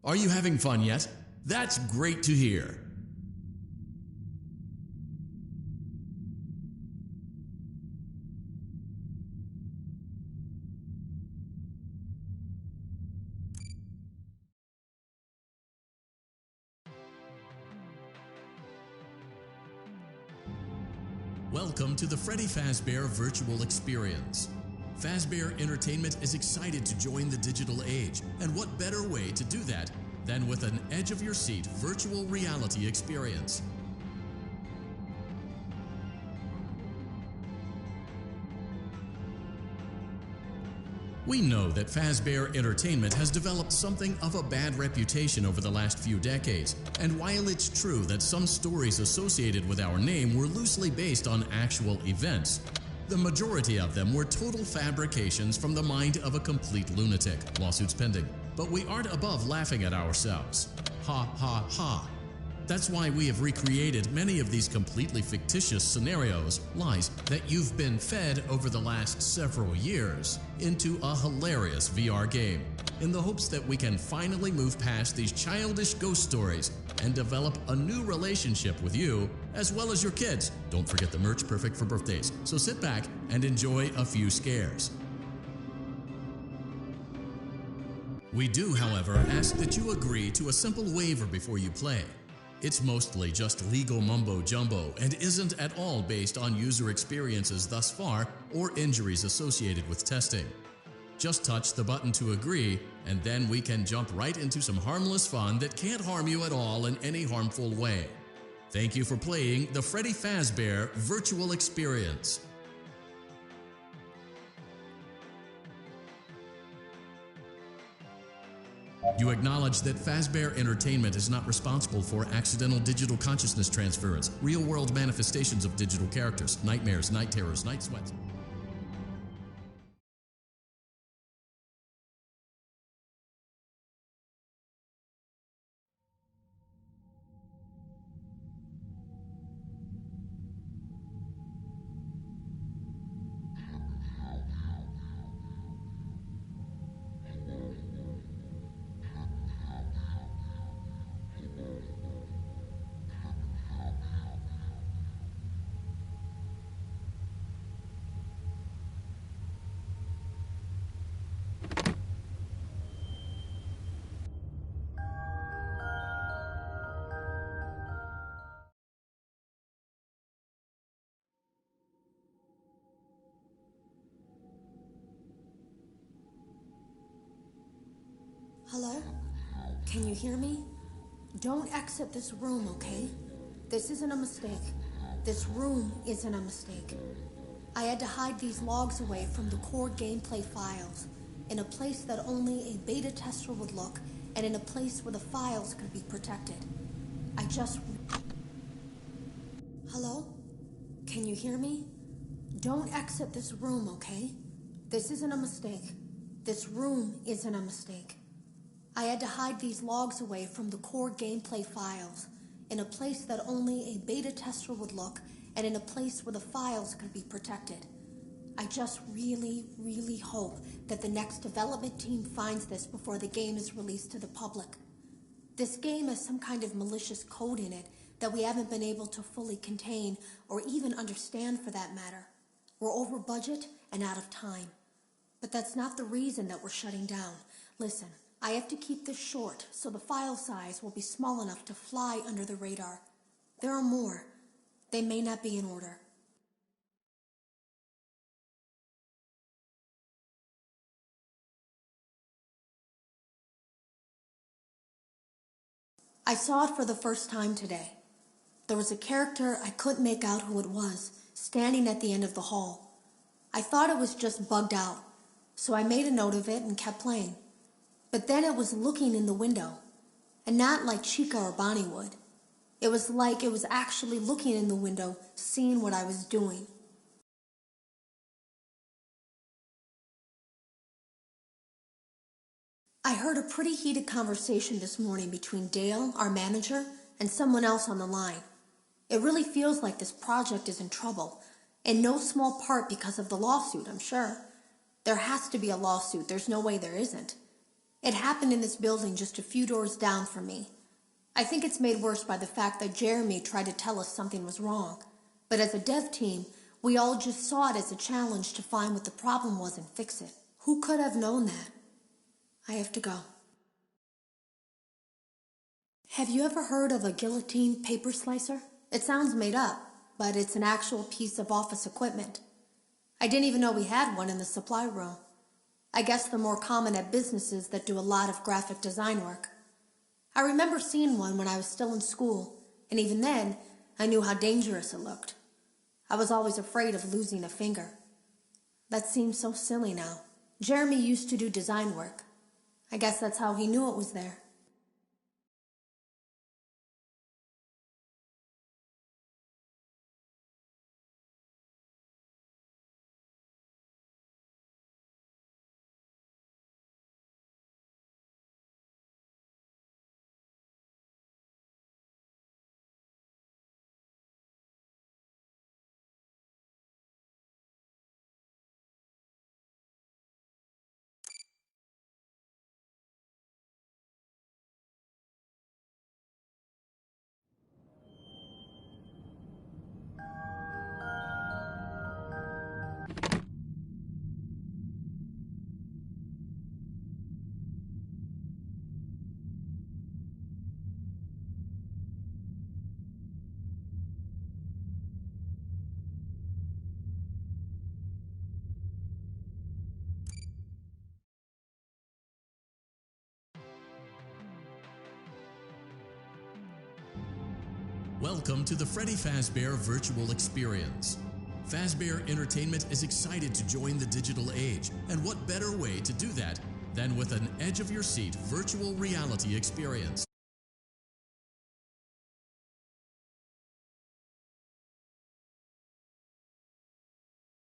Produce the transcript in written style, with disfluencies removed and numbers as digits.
Are you having fun yet? That's great to hear. Welcome to the Freddy Fazbear Virtual Experience. Fazbear Entertainment is excited to join the digital age, and what better way to do that than with an edge-of-your-seat virtual reality experience. We know that Fazbear Entertainment has developed something of a bad reputation over the last few decades, and while it's true that some stories associated with our name were loosely based on actual events, the majority of them were total fabrications from the mind of a complete lunatic. Lawsuits pending. But we aren't above laughing at ourselves. Ha ha ha. That's why we have recreated many of these completely fictitious scenarios, lies, that you've been fed over the last several years into a hilarious VR game, in the hopes that we can finally move past these childish ghost stories and develop a new relationship with you as well as your kids. Don't forget the merch, perfect for birthdays. So sit back and enjoy a few scares. We do, however, ask that you agree to a simple waiver before you play. It's mostly just legal mumbo-jumbo and isn't at all based on user experiences thus far or injuries associated with testing. Just touch the button to agree, and then we can jump right into some harmless fun that can't harm you at all in any harmful way. Thank you for playing the Freddy Fazbear Virtual Experience. You acknowledge that Fazbear Entertainment is not responsible for accidental digital consciousness transference, real-world manifestations of digital characters, nightmares, night terrors, night sweats. Hello? Can you hear me? Don't exit this room, okay? This isn't a mistake. This room isn't a mistake. I had to hide these logs away from the core gameplay files, in a place that only a beta tester would look, and in a place where the files could be protected. Hello? Can you hear me? Don't exit this room, okay? This isn't a mistake. This room isn't a mistake. I had to hide these logs away from the core gameplay files, in a place that only a beta tester would look, and in a place where the files could be protected. I just really, really hope that the next development team finds this before the game is released to the public. This game has some kind of malicious code in it that we haven't been able to fully contain or even understand, for that matter. We're over budget and out of time. But that's not the reason that we're shutting down. Listen, I have to keep this short so the file size will be small enough to fly under the radar. There are more. They may not be in order. I saw it for the first time today. There was a character I couldn't make out who it was, standing at the end of the hall. I thought it was just bugged out, so I made a note of it and kept playing. But then it was looking in the window, and not like Chica or Bonnie would. It was like it was actually looking in the window, seeing what I was doing. I heard a pretty heated conversation this morning between Dale, our manager, and someone else on the line. It really feels like this project is in trouble, in no small part because of the lawsuit, I'm sure. There has to be a lawsuit, there's no way there isn't. It happened in this building just a few doors down from me. I think it's made worse by the fact that Jeremy tried to tell us something was wrong. But as a dev team, we all just saw it as a challenge to find what the problem was and fix it. Who could have known that? I have to go. Have you ever heard of a guillotine paper slicer? It sounds made up, but it's an actual piece of office equipment. I didn't even know we had one in the supply room. I guess they're more common at businesses that do a lot of graphic design work. I remember seeing one when I was still in school, and even then, I knew how dangerous it looked. I was always afraid of losing a finger. That seems so silly now. Jeremy used to do design work. I guess that's how he knew it was there. Welcome to the Freddy Fazbear Virtual Experience. Fazbear Entertainment is excited to join the digital age, and what better way to do that than with an edge-of-your-seat virtual reality experience.